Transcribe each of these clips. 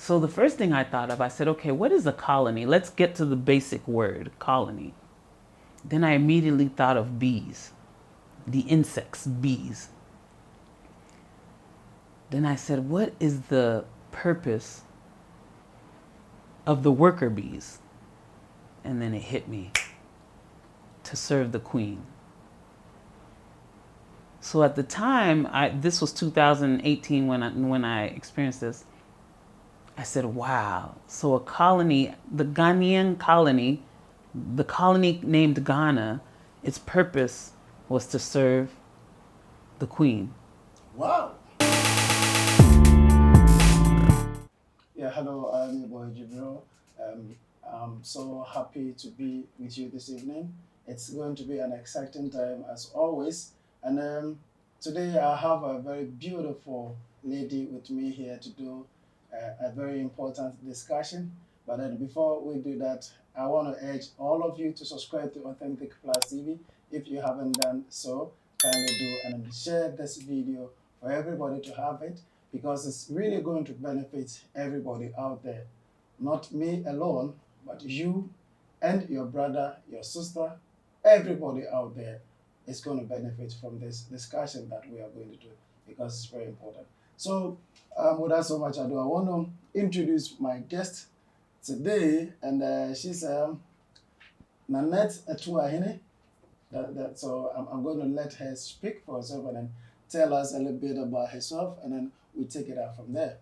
So the first thing I thought of, I said, okay, what is a colony? Let's get to the basic word, colony. Then I immediately thought of bees, the insects, bees. Then I said, what is the purpose of the worker bees? And then it hit me, to serve the queen. So at the time, this was 2018 when I experienced this. I said, wow. So a colony, the Ghanaian colony, the colony named Ghana, its purpose was to serve the queen. Wow. Yeah, hello, I'm your boy Jibril. I'm so happy to be with you this evening. It's going to be an exciting time as always. And today I have a very beautiful lady with me here to do a very important discussion. But then before we do that, I want to urge all of you to subscribe to Authentic Plus TV. If you haven't done so, kindly do and share this video for everybody to have it because it's really going to benefit everybody out there. Not me alone, but you and your brother, your sister, everybody out there is going to benefit from this discussion that we are going to do because it's very important. So, without so much ado, I want to introduce my guest today, and she's Nanette Atuahene. So I'm going to let her speak for herself and then tell us a little bit about herself, and then we take it out from there.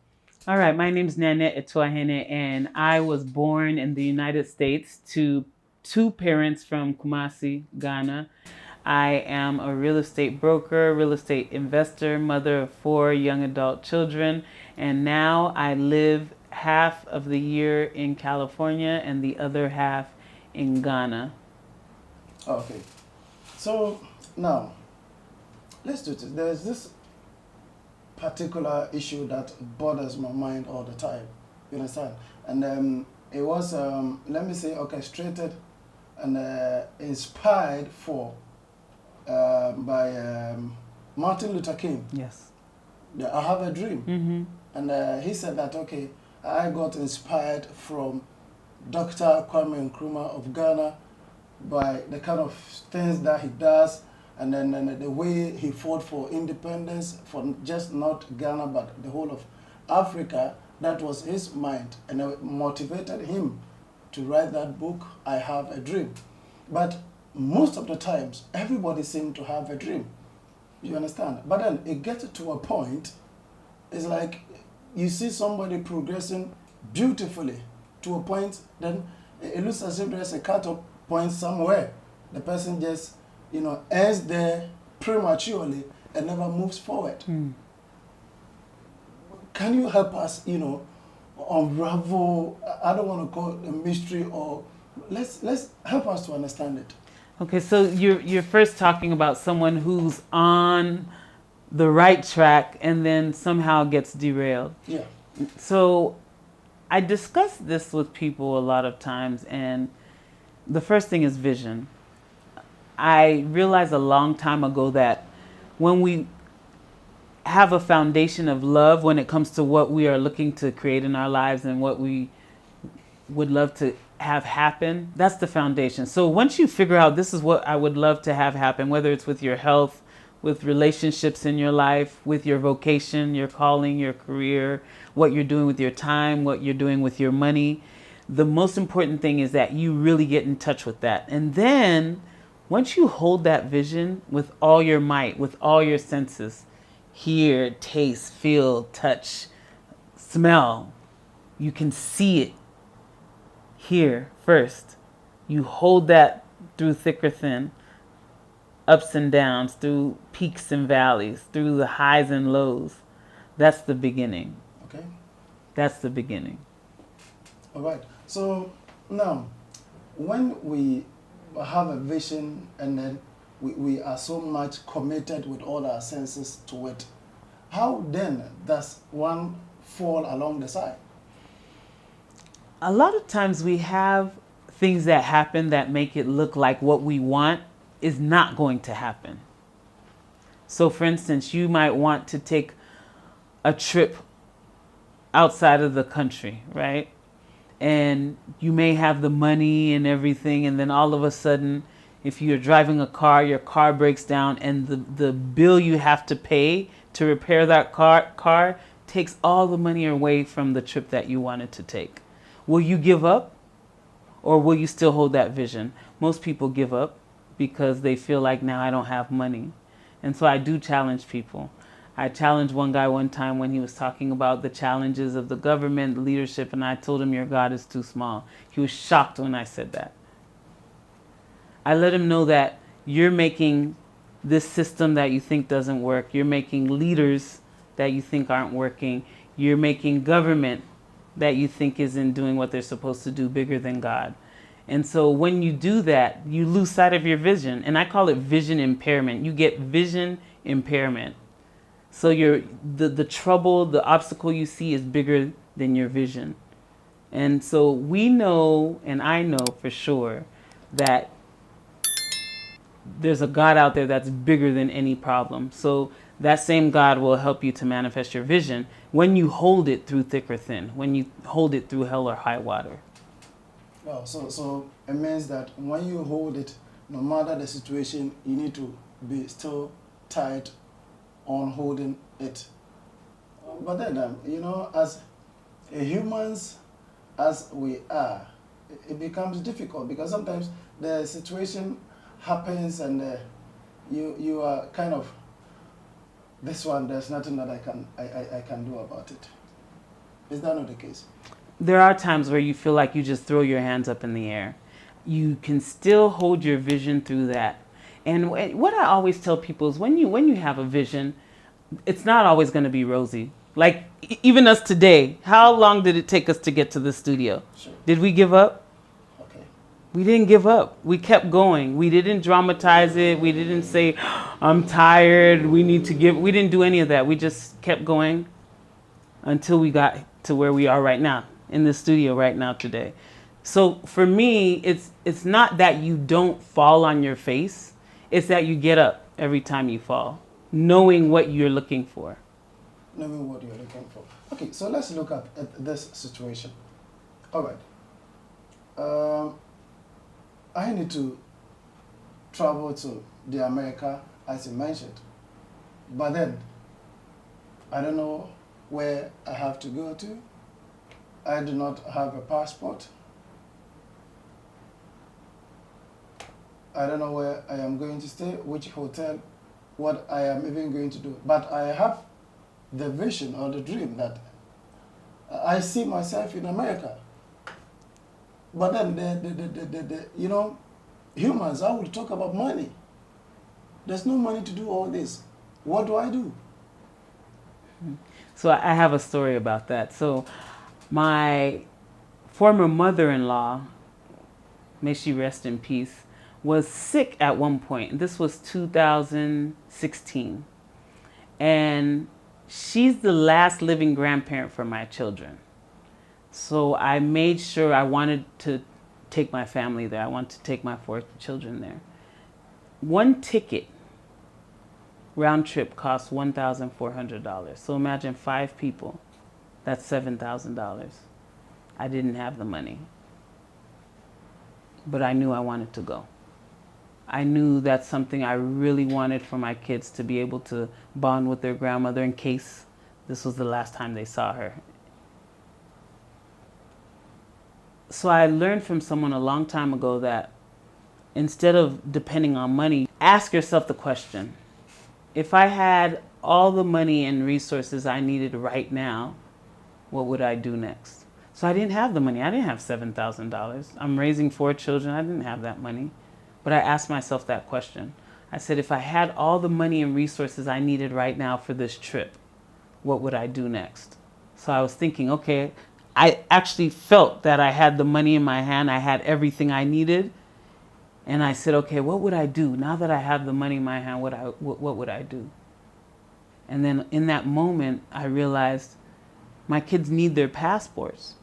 All right, my name's Nanette Atuahene, and I was born in the United States to two parents from Kumasi, Ghana. I am a real estate broker, real estate investor, mother of 4 young adult children, and now I live half of the year in California and the other half in Ghana. Okay. So now, let's do this. There's this particular issue that bothers my mind all the time. You understand? And it was, let me say, orchestrated and inspired for by Martin Luther King. Yes. I have a dream. Mm-hmm. And he said that, okay, I got inspired from Dr. Kwame Nkrumah of Ghana by the kind of things that he does, and then the way he fought for independence for just not Ghana but the whole of Africa. That was his mind, and it motivated him to write that book, I Have a Dream. But most of the times, everybody seems to have a dream. You understand? But then it gets to a point, it's like you see somebody progressing beautifully to a point, then it looks as if there's a cut-off point somewhere. The person just, ends there prematurely and never moves forward. Can you help us, unravel, I don't want to call it a mystery, or let's help us to understand it. Okay, so you're first talking about someone who's on the right track and then somehow gets derailed. Yeah. So I discuss this with people a lot of times, and the first thing is vision. I realized a long time ago that when we have a foundation of love when it comes to what we are looking to create in our lives and what we would love to have happen, that's the foundation. So once you figure out this is what I would love to have happen, whether it's with your health, with relationships in your life, with your vocation, your calling, your career, what you're doing with your time, what you're doing with your money, the most important thing is that you really get in touch with that. And then once you hold that vision with all your might, with all your senses, hear, taste, feel, touch, smell, you can see it here first. You hold that through thick or thin, ups and downs, through peaks and valleys, through the highs and lows. That's the beginning. Okay. That's the beginning. All right. So now, when we have a vision and then we are so much committed with all our senses to it, how then does one fall along the side? A lot of times we have things that happen that make it look like what we want is not going to happen. So for instance, you might want to take a trip outside of the country, right? And you may have the money and everything, and then all of a sudden, if you're driving a car, your car breaks down, and the bill you have to pay to repair that car takes all the money away from the trip that you wanted to take. Will you give up, or will you still hold that vision? Most people give up because they feel like, now I don't have money. And so I do challenge people. I challenged one guy one time when he was talking about the challenges of the government leadership, and I told him, your God is too small. He was shocked when I said that. I let him know that you're making this system that you think doesn't work. You're making leaders that you think aren't working. You're making government that you think isn't doing what they're supposed to do bigger than God. And so when you do that, you lose sight of your vision. And I call it vision impairment. You get vision impairment. So the trouble, the obstacle you see is bigger than your vision. And so we know, and I know for sure, that there's a God out there that's bigger than any problem. So that same God will help you to manifest your vision when you hold it through thick or thin, when you hold it through hell or high water. Oh, so it means that when you hold it, no matter the situation, you need to be still tight on holding it. But then, as humans as we are, it becomes difficult because sometimes the situation happens and you are kind of, this one, there's nothing that I can do about it. Is that not the case? There are times where you feel like you just throw your hands up in the air. You can still hold your vision through that. And what I always tell people is when you have a vision, it's not always going to be rosy. Like even us today, how long did it take us to get to the studio? Sure. Did we give up? Okay. We didn't give up. We kept going. We didn't dramatize it. We didn't say, I'm tired. We didn't do any of that. We just kept going until we got to where we are right now, in the studio right now today. So for me, it's not that you don't fall on your face. It's that you get up every time you fall, knowing what you're looking for. Knowing what you're looking for. Okay, so let's look at this situation. All right. I need to travel to the America, as you mentioned. But then, I don't know where I have to go to. I do not have a passport. I don't know where I am going to stay, which hotel, what I am even going to do. But I have the vision or the dream that I see myself in America. But then humans, I will talk about money. There's no money to do all this. What do I do? So I have a story about that. So my former mother-in-law, may she rest in peace, was sick at one point. This was 2016. And she's the last living grandparent for my children. So I made sure I wanted to take my family there. I wanted to take my 4 children there. One ticket round trip cost $1,400. So imagine 5 people. That's $7,000. I didn't have the money. But I knew I wanted to go. I knew that's something I really wanted for my kids, to be able to bond with their grandmother in case this was the last time they saw her. So I learned from someone a long time ago that instead of depending on money, ask yourself the question, if I had all the money and resources I needed right now, what would I do next? So I didn't have the money. I didn't have $7,000. I'm raising 4 children. I didn't have that money. But I asked myself that question. I said, if I had all the money and resources I needed right now for this trip, what would I do next? So I was thinking, okay, I actually felt that I had the money in my hand. I had everything I needed. And I said, okay, what would I do? Now that I have the money in my hand, what would I do? And then in that moment, I realized my kids need their passports.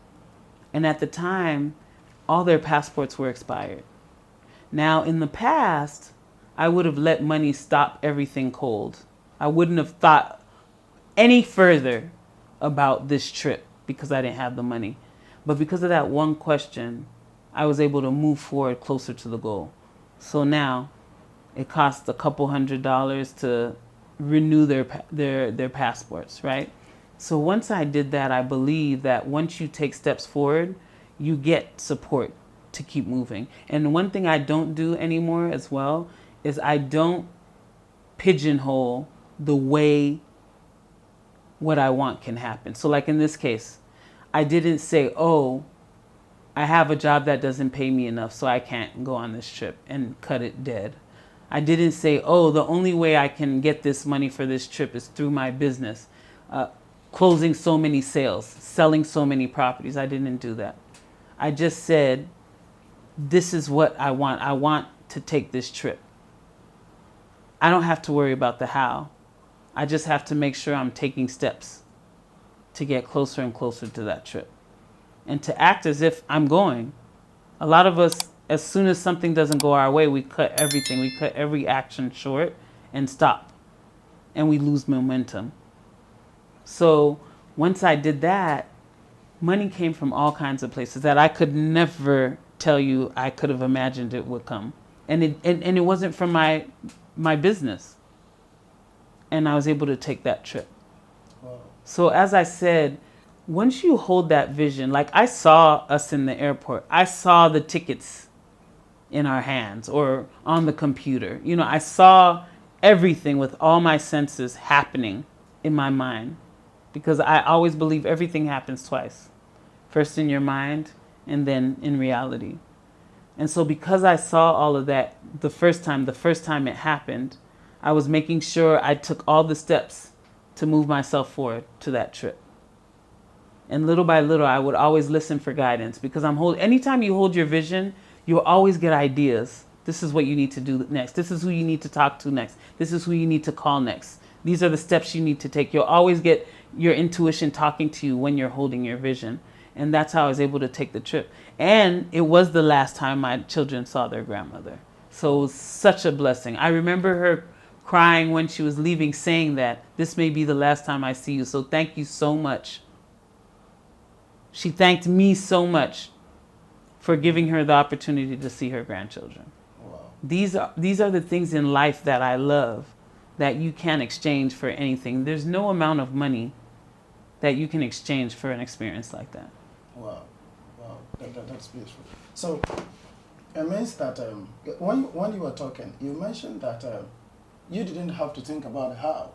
And at the time, all their passports were expired. Now, in the past, I would have let money stop everything cold. I wouldn't have thought any further about this trip because I didn't have the money. But because of that one question, I was able to move forward closer to the goal. So now it costs a couple $100 to renew their passports, right? So once I did that, I believe that once you take steps forward, you get support to keep moving. And one thing I don't do anymore as well is I don't pigeonhole the way what I want can happen. So like in this case, I didn't say, oh, I have a job that doesn't pay me enough, so I can't go on this trip and cut it dead. I didn't say, oh, the only way I can get this money for this trip is through my business, closing so many sales, selling so many properties. I didn't do that. I just said, this is what I want. I want to take this trip. I don't have to worry about the how. I just have to make sure I'm taking steps to get closer and closer to that trip. And to act as if I'm going. A lot of us, as soon as something doesn't go our way, we cut everything. We cut every action short and stop. And we lose momentum. So once I did that, money came from all kinds of places that I could never tell you I could have imagined it would come. And it wasn't from my business. And I was able to take that trip. Wow. So as I said, once you hold that vision, like I saw us in the airport, I saw the tickets in our hands or on the computer. You know, I saw everything with all my senses happening in my mind, because I always believe everything happens twice. First in your mind and then in reality. And so because I saw all of that the first time it happened, I was making sure I took all the steps to move myself forward to that trip. And little by little, I would always listen for guidance, because anytime you hold your vision, you'll always get ideas. This is what you need to do next. This is who you need to talk to next. This is who you need to call next. These are the steps you need to take. You'll always get your intuition talking to you when you're holding your vision. And that's how I was able to take the trip. And it was the last time my children saw their grandmother. So it was such a blessing. I remember her crying when she was leaving, saying that this may be the last time I see you. So thank you so much. She thanked me so much for giving her the opportunity to see her grandchildren. Wow. These are the things in life that I love, that you can't exchange for anything. There's no amount of money that you can exchange for an experience like that. Wow. Wow. That's beautiful. So it means that when you were talking, you mentioned that you didn't have to think about how.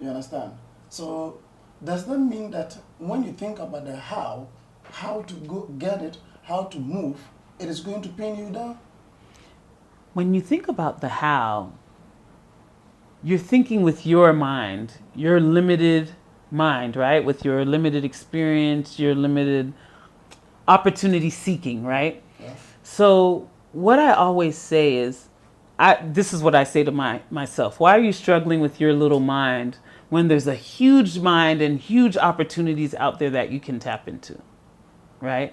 You understand? So does that mean that when you think about the how to go get it, how to move, it is going to pin you down? When you think about the how, you're thinking with your mind, your limited mind, right? With your limited experience, your limited opportunity seeking, right? Yeah. So what I always say is, this is what I say to myself. Why are you struggling with your little mind when there's a huge mind and huge opportunities out there that you can tap into, right?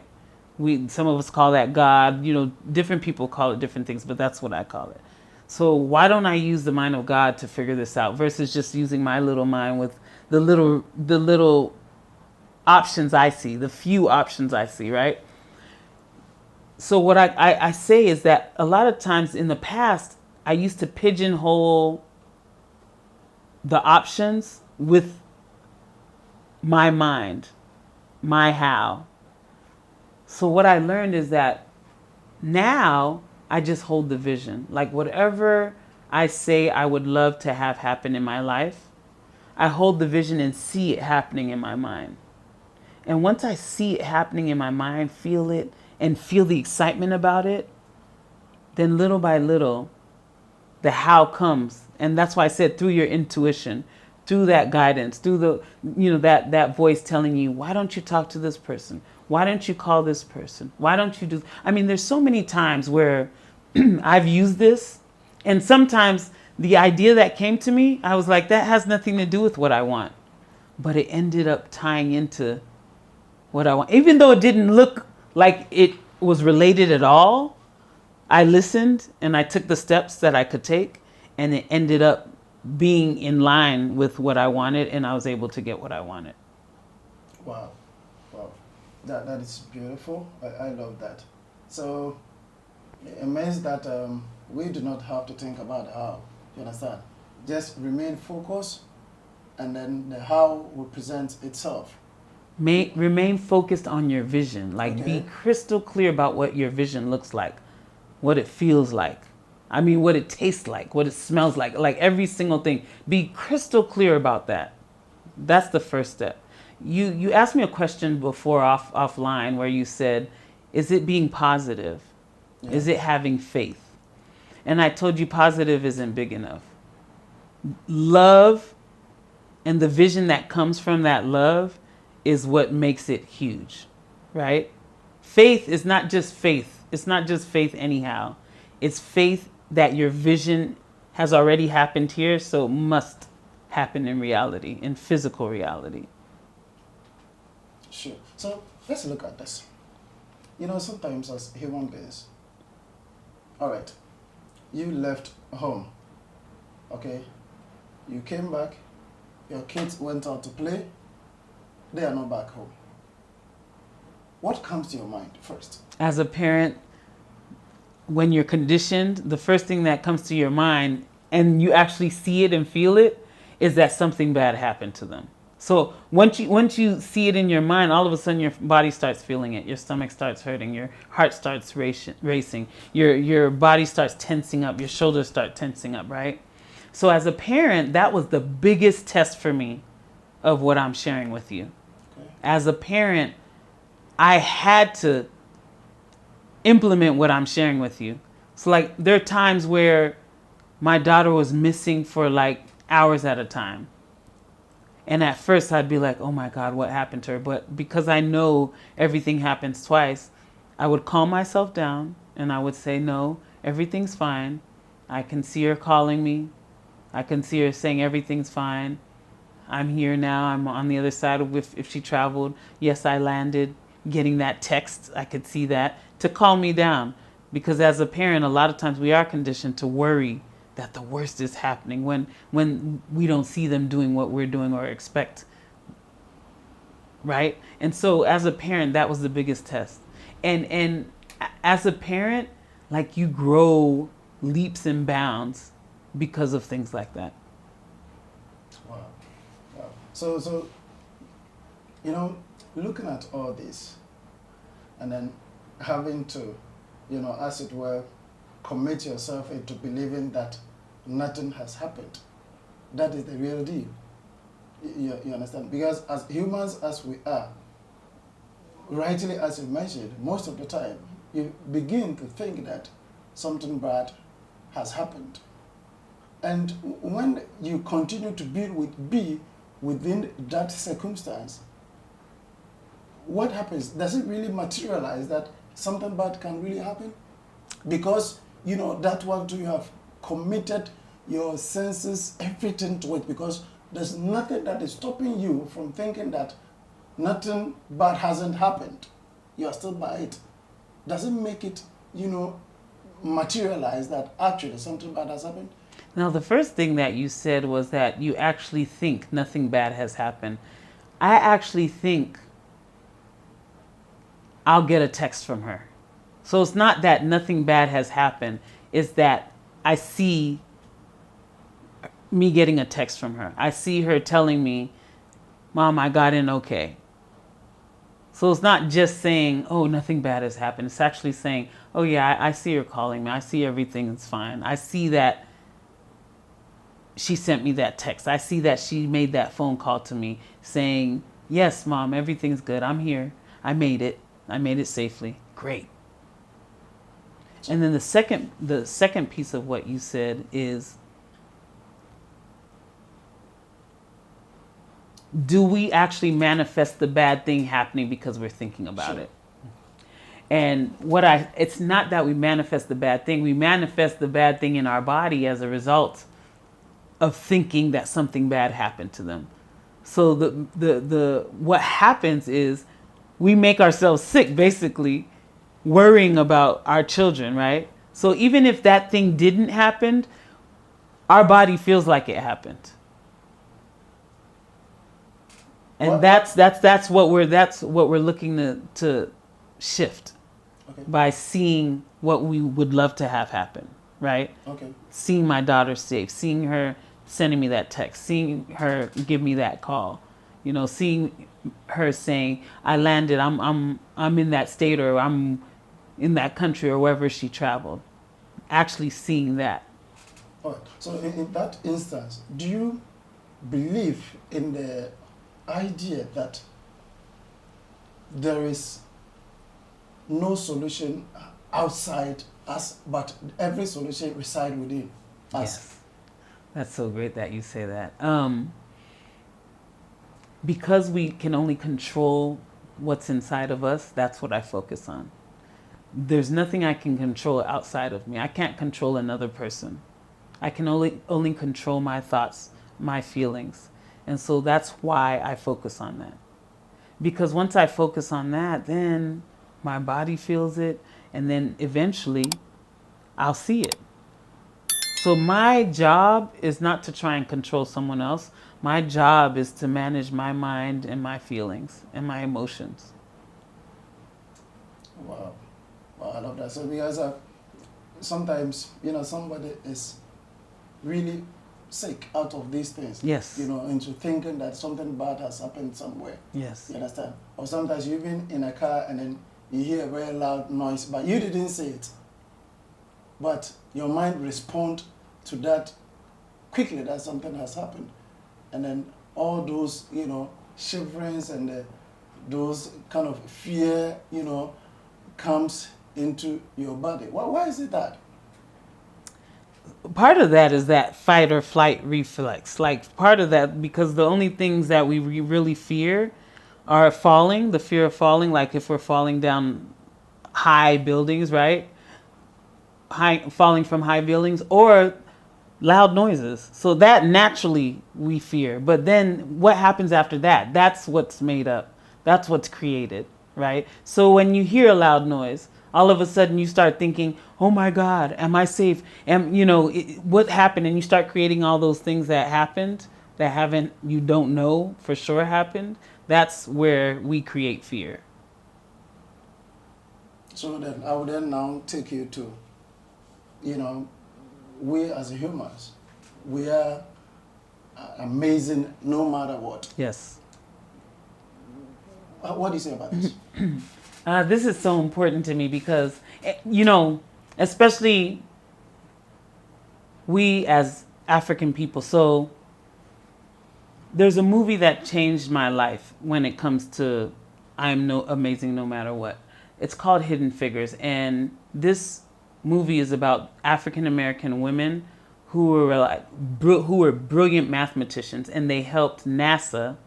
Some of us call that God. You know, different people call it different things, but that's what I call it. So why don't I use the mind of God to figure this out versus just using my little mind with the little options I see, the few options I see, right? So what I say is that a lot of times in the past, I used to pigeonhole the options with my mind, my how. So what I learned is that now I just hold the vision. Like whatever I say I would love to have happen in my life, I hold the vision and see it happening in my mind. And once I see it happening in my mind, feel it, and feel the excitement about it, then little by little, the how comes. And that's why I said through your intuition, through that guidance, through that voice telling you, why don't you talk to this person? Why don't you call this person? Why don't you do? I mean, there's so many times where I've used this, and sometimes the idea that came to me, I was like, that has nothing to do with what I want. But it ended up tying into what I want. Even though it didn't look like it was related at all, I listened and I took the steps that I could take, and it ended up being in line with what I wanted, and I was able to get what I wanted. Wow. That is beautiful. I love that. So it means that we do not have to think about how. You understand? Just remain focused, and then the how will present itself. Remain focused on your vision. Like, be Okay. crystal clear about what your vision looks like, what it feels like. I mean, what it tastes like, what it smells like every single thing. Be crystal clear about that. That's the first step. You asked me a question before offline where you said, is it being positive? Yeah. Is it having faith? And I told you positive isn't big enough. Love and the vision that comes from that love is what makes it huge, right? Faith is not just faith. It's not just faith anyhow. It's faith that your vision has already happened here, so it must happen in reality, in physical reality. Sure. So let's look at this. You know, sometimes as human beings, all right, you left home, okay? You came back, your kids went out to play, they are not back home. What comes to your mind first? As a parent, when you're conditioned, the first thing that comes to your mind, and you actually see it and feel it, is that something bad happened to them. So once you see it in your mind, all of a sudden your body starts feeling it. Your stomach starts hurting. Your heart starts racing. Your body starts tensing up. Your shoulders start tensing up, right? So as a parent, that was the biggest test for me of what I'm sharing with you. Okay. As a parent, I had to implement what I'm sharing with you. So like there are times where my daughter was missing for like hours at a time. And at first I'd be like, oh my God, what happened to her? But because I know everything happens twice, I would calm myself down and I would say, no, everything's fine. I can see her calling me. I can see her saying everything's fine. I'm here now. I'm on the other side of if she traveled. Yes, I landed. Getting that text, I could see that to calm me down. Because as a parent, a lot of times we are conditioned to worry that the worst is happening when we don't see them doing what we're doing or expect. Right? And so as a parent, that was the biggest test. And as a parent, like you grow leaps and bounds because of things like that. Wow. Wow. So you know, looking at all this and then having to, you know, as it were, commit yourself into believing that nothing has happened. That is the real deal. You understand? Because as humans as we are, rightly as you mentioned, most of the time you begin to think that something bad has happened. And when you continue to be within that circumstance, what happens? Does it really materialize that something bad can really happen? Because, you know, that one too, you have committed your senses, everything to it, because there's nothing that is stopping you from thinking that nothing bad hasn't happened. You are still by it. Does it make it, you know, materialize that actually something bad has happened? Now, the first thing that you said was that you actually think nothing bad has happened. I actually think I'll get a text from her. So it's not that nothing bad has happened, it's that I see me getting a text from her. I see her telling me, Mom, I got in okay. So it's not just saying, oh, nothing bad has happened. It's actually saying, oh, yeah, I see her calling me. I see everything's fine. I see that she sent me that text. I see that she made that phone call to me saying, yes, Mom, everything's good. I'm here. I made it. I made it safely. Great. And then the second piece of what you said is, do we actually manifest the bad thing happening because we're thinking about Sure. it? And it's not that we manifest the bad thing. We manifest the bad thing in our body as a result of thinking that something bad happened to them. So the what happens is we make ourselves sick, basically, worrying about our children, right? So even if that thing didn't happen, our body feels like it happened. And What- that's what we're looking to shift Okay. by seeing what we would love to have happen, right? Okay. Seeing my daughter safe, seeing her sending me that text, seeing her give me that call, seeing her saying, "I landed. I'm in that state, or I'm in that country, or wherever she traveled." Actually seeing that. All right. So in that instance, do you believe in the idea that there is no solution outside us, but every solution resides within us? Yes, that's so great that you say that. Because we can only control what's inside of us, that's what I focus on. There's nothing I can control outside of me. I can't control another person. I can only control my thoughts, my feelings. And so that's why I focus on that. Because once I focus on that, then my body feels it, and then eventually I'll see it. So my job is not to try and control someone else. My job is to manage my mind and my feelings and my emotions. Wow. Wow, I love that. So because sometimes, somebody is really sick out of these things. Yes. Into thinking that something bad has happened somewhere. Yes. You understand? Or sometimes you've been in a car and then you hear a very loud noise, but you didn't say it. But your mind responds to that quickly, that something has happened. And then all those, shiverings and those kind of fear, comes into your body. Why is it that? Part of that is that fight or flight reflex. Like part of that, because the only things that we really fear are falling, the fear of falling, like if we're falling down high buildings, right? Falling from high buildings, or loud noises. So that naturally we fear. But then what happens after that? That's what's made up. That's what's created, right? So when you hear a loud noise, all of a sudden you start thinking, "Oh my God, am I safe? What happened?" And you start creating all those things that happened that you don't know for sure happened. That's where we create fear. So then I would then now take you to, we as humans, we are amazing no matter what. Yes. What do you say about this? This is so important to me because, especially we as African people. So there's a movie that changed my life when it comes to I'm amazing no matter what. It's called Hidden Figures. And this movie is about African American women who were brilliant mathematicians, and they helped NASA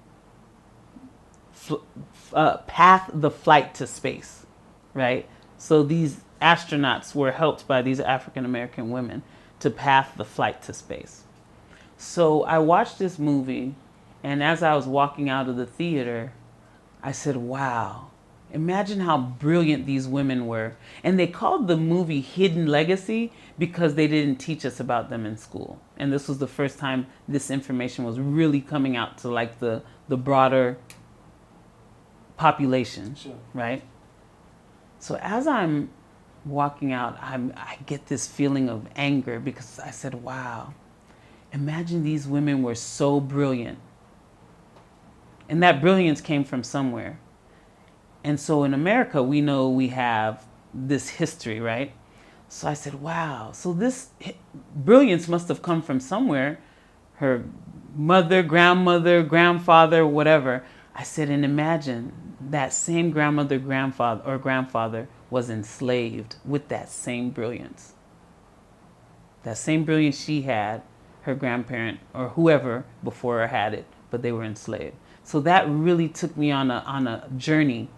path the flight to space, right? So these astronauts were helped by these African American women to path the flight to space. So I watched this movie, and as I was walking out of the theater, I said, "Wow, imagine how brilliant these women were." And they called the movie Hidden Legacy because they didn't teach us about them in school. And this was the first time this information was really coming out to like the broader population, Sure. right? So as I'm walking out, I get this feeling of anger because I said, "Wow, imagine these women were so brilliant." And that brilliance came from somewhere. And so in America, we know we have this history, right? So I said, "Wow, so this brilliance must have come from somewhere." Her mother, grandmother, grandfather, whatever. I said, and imagine that same grandfather was enslaved with that same brilliance. That same brilliance she had, her grandparent or whoever before her had it, but they were enslaved. So that really took me on a journey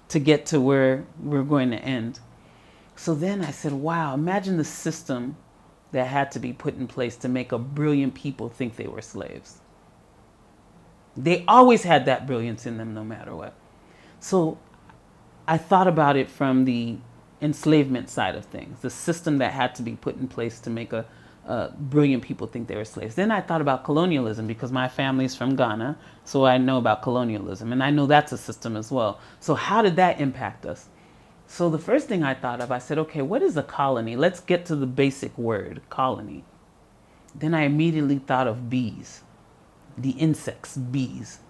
to get to where we're going to end. So then I said, "Wow, imagine the system that had to be put in place to make a brilliant people think they were slaves." They always had that brilliance in them no matter what. So I thought about it from the enslavement side of things, the system that had to be put in place to make brilliant people think they were slaves. Then I thought about colonialism because my family's from Ghana, so I know about colonialism, and I know that's a system as well. So how did that impact us? So the first thing I thought of, I said, okay, what is a colony? Let's get to the basic word, colony. Then I immediately thought of bees, the insects, bees.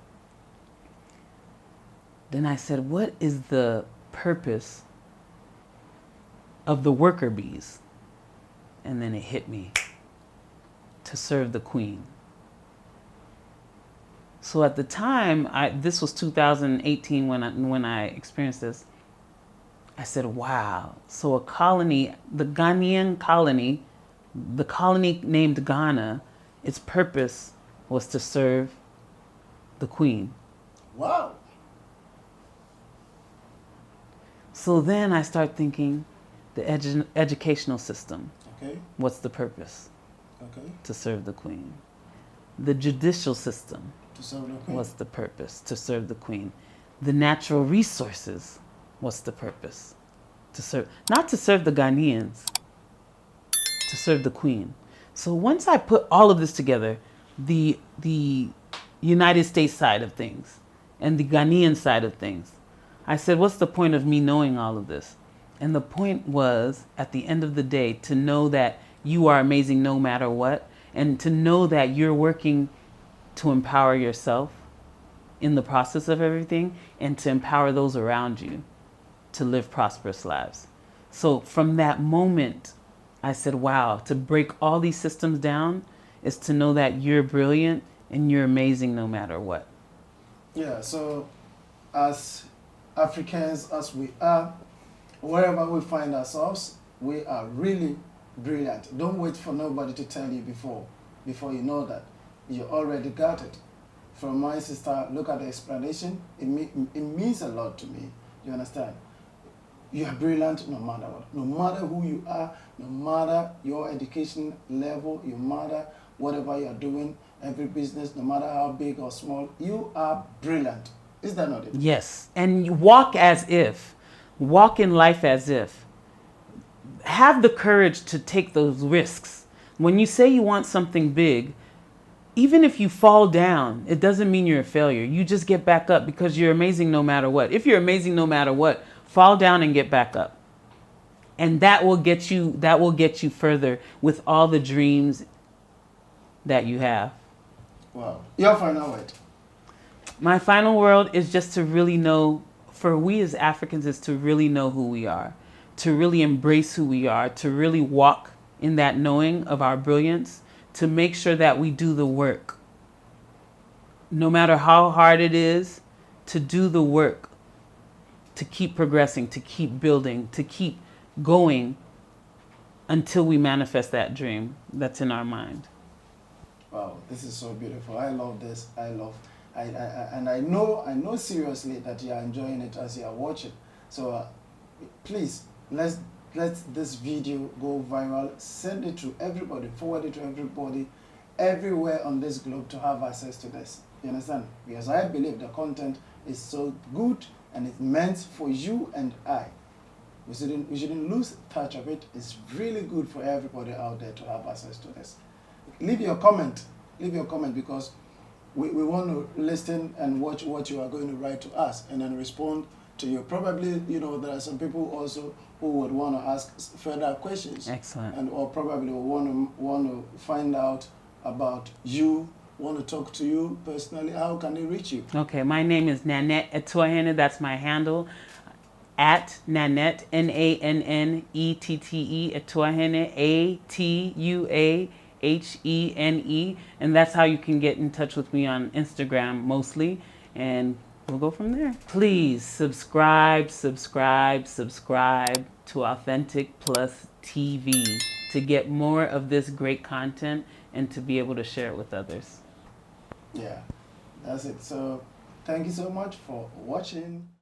Then I said, what is the purpose of the worker bees? And then it hit me, to serve the queen. So at the time, this was 2018 when I experienced this, I said, wow. So a colony, the Ghanaian colony, the colony named Ghana, its purpose was to serve the queen. Wow. So then I start thinking, the educational system. Okay. What's the purpose? Okay. To serve the queen. The judicial system. To serve the queen. What's the purpose? To serve the queen. The natural resources. What's the purpose? To serve, not to serve the Ghanaians, to serve the queen. So once I put all of this together, the United States side of things and the Ghanaian side of things, I said, what's the point of me knowing all of this? And the point was, at the end of the day, to know that you are amazing no matter what, and to know that you're working to empower yourself in the process of everything, and to empower those around you to live prosperous lives. So from that moment, I said, wow, to break all these systems down is to know that you're brilliant and you're amazing no matter what. Yeah, so as Africans, as we are, wherever we find ourselves, we are really brilliant. Don't wait for nobody to tell you before you know that. You already got it. From my sister, look at the explanation. It means a lot to me. You understand? You are brilliant no matter what. No matter who you are, no matter your education level, no matter whatever you are doing, every business, no matter how big or small, you are brilliant. Is that not it? Yes. And you walk as if. Walk in life as if. Have the courage to take those risks. When you say you want something big, even if you fall down, it doesn't mean you're a failure. You just get back up because you're amazing no matter what. If you're amazing no matter what, fall down and get back up. And that will get you further with all the dreams that you have. Wow. Your final word. My final word is just to really know, for we as Africans, is to really know who we are, to really embrace who we are, to really walk in that knowing of our brilliance, to make sure that we do the work. No matter how hard it is, to do the work, to keep progressing, to keep building, to keep going until we manifest that dream that's in our mind. Wow, this is so beautiful. I love this. And I know seriously that you are enjoying it as you are watching. So please, let this video go viral. Send it to everybody. Forward it to everybody, everywhere on this globe to have access to this. You understand? Because I believe the content is so good and it's meant for you and I. We shouldn't lose touch of it. It's really good for everybody out there to have access to this. Leave your comment because we want to listen and watch what you are going to write to us and then respond to you. Probably, there are some people also who would want to ask further questions. Excellent. And or probably will want to find out about you, want to talk to you personally. How can they reach you? Okay, my name is Nanette Atuahene. That's my handle. At Nanette, Nannette, Atuahene, Atuahene. And that's how you can get in touch with me on Instagram mostly. And we'll go from there. Please subscribe to Authentic Plus TV to get more of this great content and to be able to share it with others. Yeah, that's it. So thank you so much for watching.